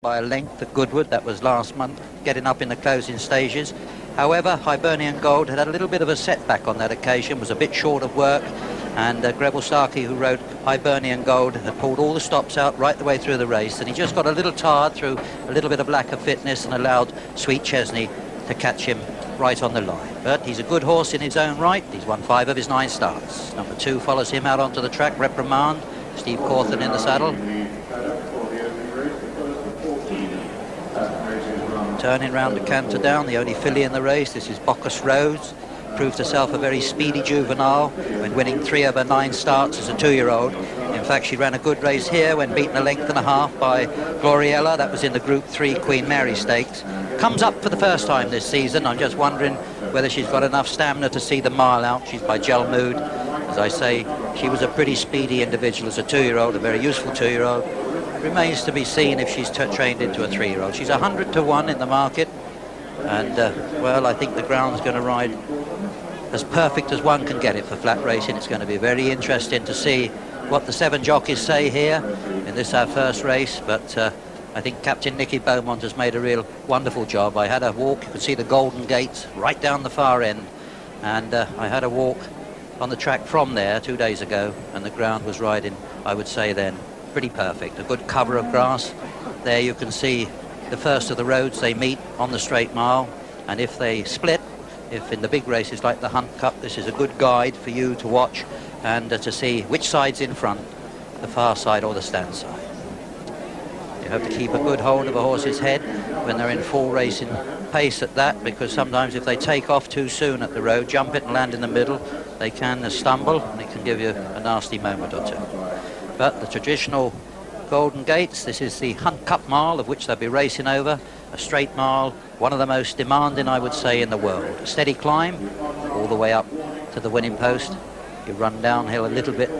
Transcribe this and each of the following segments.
by a length at Goodwood. That was last month, getting up in the closing stages. However, Hibernian Gold had a little bit of a setback on that occasion, was a bit short of work, and Greville Starkey, who rode Hibernian Gold, had pulled all the stops out right the way through the race, and he just got a little tired through a little bit of lack of fitness and allowed Sweet Chesney to catch him right on the line. But he's a good horse in his own right. He's won 5 of his 9 starts. Number 2 follows him out onto the track, Reprimand. Steve Cawthon in the saddle. Turning round to canter down, the only filly in the race. This is BOCAS Rose. Proved herself a very speedy juvenile when winning 3 of her 9 starts as a 2-year-old. In fact, she ran a good race here when beaten a length and a half by Gloriella. That was in the Group 3 Queen Mary Stakes. Comes up for the first time this season. I'm just wondering whether she's got enough stamina to see the mile out. She's by Gel Mood. As I say, she was a pretty speedy individual as a 2-year-old, a very useful 2-year-old. Remains to be seen if she's trained into a 3-year-old. She's 100 to 1 in the market, and well, I think the ground's going to ride as perfect as one can get it for flat racing. It's going to be very interesting to see what the 7 jockeys say here in this our first race, but I think Captain Nicky Beaumont has made a real wonderful job. I had a walk, you could see the Golden Gates right down the far end, and I had a walk on the track from there 2 days ago, and the ground was riding, I would say then, pretty perfect. A good cover of grass. There you can see the first of the roads they meet on the straight mile, and if they split, if in the big races like the Hunt Cup, this is a good guide for you to watch and to see which side's in front, the far side or the stand side. You have to keep a good hold of a horse's head when they're in full racing pace at that, because sometimes if they take off too soon at the road, jump it and land in the middle, they can stumble and it can give you a nasty moment or two. But the traditional Golden Gates, this is the Hunt Cup mile of which they'll be racing over, a straight mile, one of the most demanding, I would say, in the world. A steady climb all the way up to the winning post. You run downhill a little bit,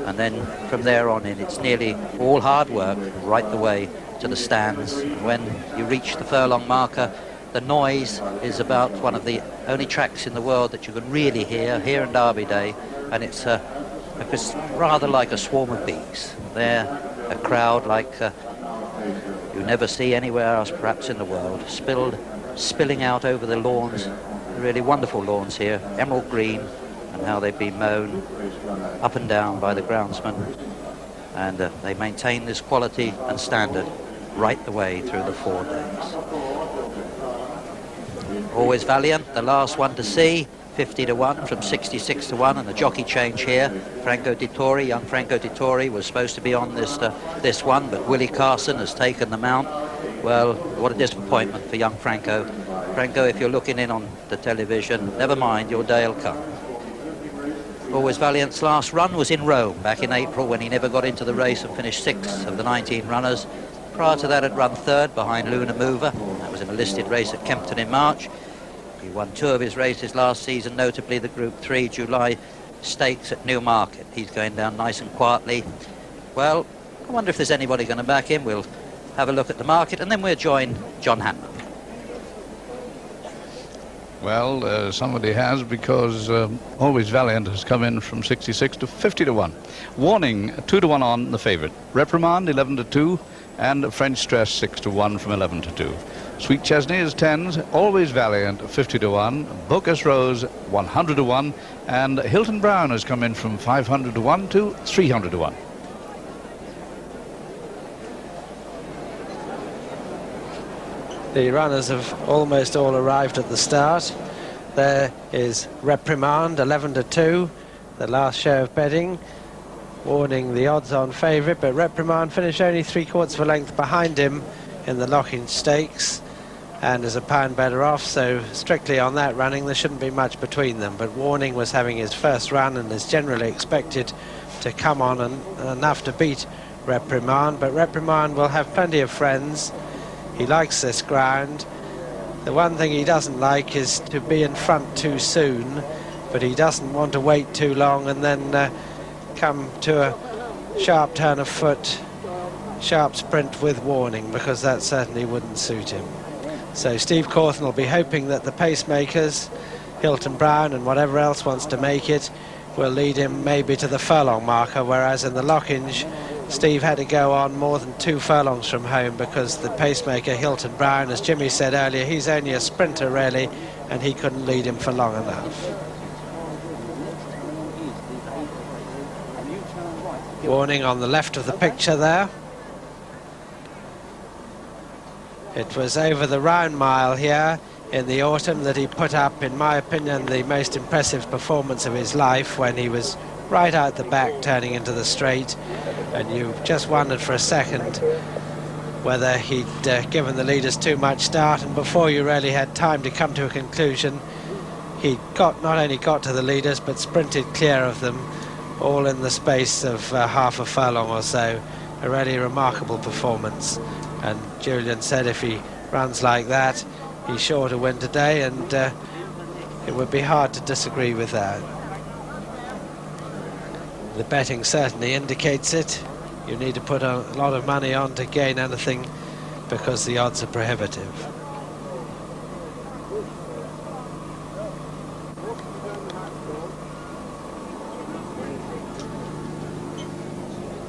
and then from there on in, it's nearly all hard work right the way to the stands. And when you reach the furlong marker, the noise is about one of the only tracks in the world that you can really hear here in Derby Day, and it's rather like a swarm of bees. They're a crowd like you never see anywhere else perhaps in the world, spilling out over the lawns, really wonderful lawns here, emerald green, and how they've been mown up and down by the groundsman, and they maintain this quality and standard right the way through the 4 days. Always Valiant, the last one to see, 50 to 1 from 66 to 1, and the jockey change here. Franco Dettori, young Franco Dettori, was supposed to be on this one, but Willie Carson has taken the mount. Well, what a disappointment for young Franco. Franco, if you're looking in on the television, never mind, your day will come. Always Valiant's last run was in Rome back in April, when he never got into the race and finished 6th of the 19 runners. Prior to that, had run 3rd behind Luna Mover. That was in a listed race at Kempton in March. He won 2 of his races last season, notably the Group 3 July Stakes at Newmarket. He's going down nice and quietly. Well, I wonder if there's anybody going to back him. We'll have a look at the market, and then we'll join John Hanman. Well, somebody has, because Always Valiant has come in from 66 to 50 to 1. Warning, 2 to 1 on the favourite. Reprimand 11 to 2, and French Stress 6 to 1 from 11 to 2. Sweet Chesney is 10s, Always Valiant 50 to 1, BOCAS Rose 100 to 1, and Hilton Brown has come in from 500 to 1 to 300 to 1. The runners have almost all arrived at the start. There is Reprimand 11 to 2, the last show of betting. Warning, the odds-on favourite, but Reprimand finished only 3/4 of a length behind him in the Locking Stakes, and is a pound better off, so strictly on that running there shouldn't be much between them. But Warning was having his first run and is generally expected to come on and enough to beat Reprimand, but Reprimand will have plenty of friends. He likes this ground. The one thing he doesn't like is to be in front too soon, but he doesn't want to wait too long and then come to a sharp turn of foot, sharp sprint with Warning, because that certainly wouldn't suit him. So Steve Cawthon will be hoping that the pacemakers, Hilton Brown and whatever else wants to make it, will lead him maybe to the furlong marker, whereas in the Lockinge Steve had to go on more than 2 furlongs from home because the pacemaker Hilton Brown, as Jimmy said earlier, he's only a sprinter really, and he couldn't lead him for long enough. Warning on the left of the picture there. It was over the round mile here in the autumn that he put up, in my opinion, the most impressive performance of his life, when he was right out the back turning into the straight, and you just wondered for a second whether he'd given the leaders too much start, and before you really had time to come to a conclusion, he not only got to the leaders but sprinted clear of them, all in the space of half a furlong or so. A really remarkable performance, and Julian said if he runs like that, he's sure to win today, and it would be hard to disagree with that. The betting certainly indicates it. You need to put a lot of money on to gain anything because the odds are prohibitive.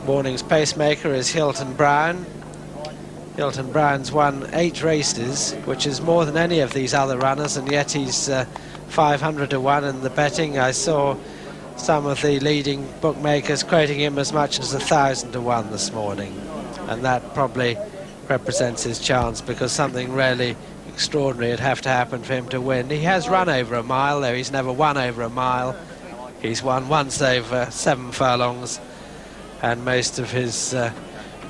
Morning's pacemaker is Hilton Brown. Hilton Brown's won 8 races, which is more than any of these other runners, and yet he's 500 to 1 in the betting. I saw some of the leading bookmakers quoting him as much as 1,000 to 1 this morning, and that probably represents his chance, because something really extraordinary would have to happen for him to win. He has run over a mile, though he's never won over a mile. He's won once over 7 furlongs, and most of his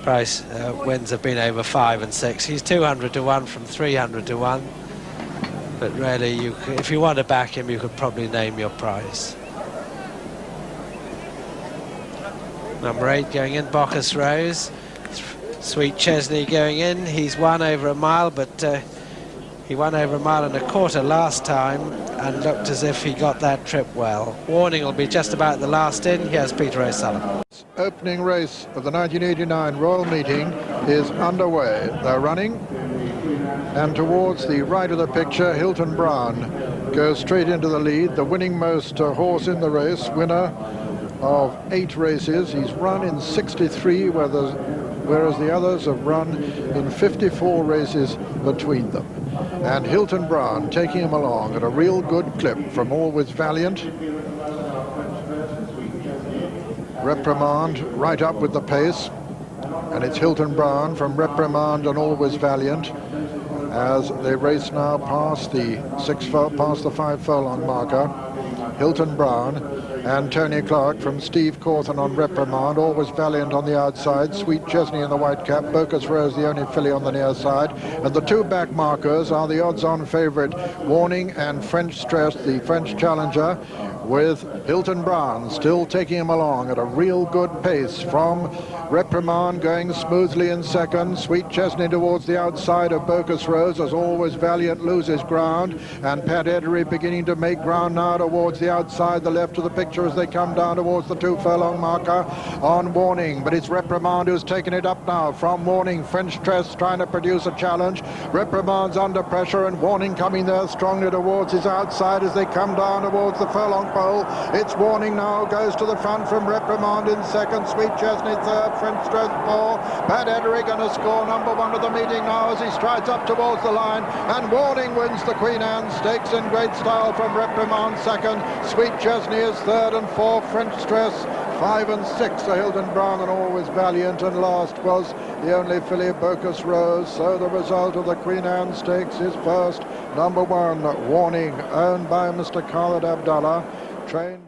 price wins have been over 5 and 6. He's 200 to 1 from 300 to 1, but really, if you want to back him, you could probably name your price. Number 8 going in, BOCAS Rose. Sweet Chesney going in. He's won over a mile, but he won over a mile and a quarter last time and looked as if he got that trip well. Warning will be just about the last in. Here's Peter O'Sullivan. Opening race of the 1989 Royal Meeting is underway. They're running, and towards the right of the picture, Hilton Brown goes straight into the lead, the winning most horse in the race, winner of 8 races. He's run in 63, whereas the others have run in 54 races between them. And Hilton Brown taking him along at a real good clip from Always Valiant. Reprimand right up with the pace, and it's Hilton Brown from Reprimand and Always Valiant as they race now past the 5 furlong marker. Hilton Brown and Tony Clark from Steve Cawthon on Reprimand, Always Valiant on the outside, Sweet Chesney in the white cap, BOCAS Rose the only filly on the near side, and the 2 back markers are the odds-on favourite Warning and French Stress, the French challenger, with Hilton Brown still taking him along at a real good pace from Reprimand going smoothly in second, Sweet Chesney towards the outside of BOCAS Rose as Always Valiant loses ground, and Pat Eddery beginning to make ground now towards the outside, the left of the picture as they come down towards the 2 furlong marker on Warning, but it's Reprimand who's taken it up now from Warning. French Stress trying to produce a challenge. Reprimand's under pressure, and Warning coming there strongly towards his outside as they come down towards the furlong pole. It's Warning now, goes to the front from Reprimand in second, Sweet Chesney third, French Stress 4. Pat Eddery going to score number 1 of the meeting now as he strides up towards the line, and Warning wins the Queen Anne Stakes in great style from Reprimand second, Sweet Chesney is third, and 4 French Stress, 5 and 6 are Hilton Brown and Always Valiant, and last was the only filly BOCAS Rose. So the result of the Queen Anne Stakes is first, number 1 Warning, owned by Mr. Khaled Abdallah, trained by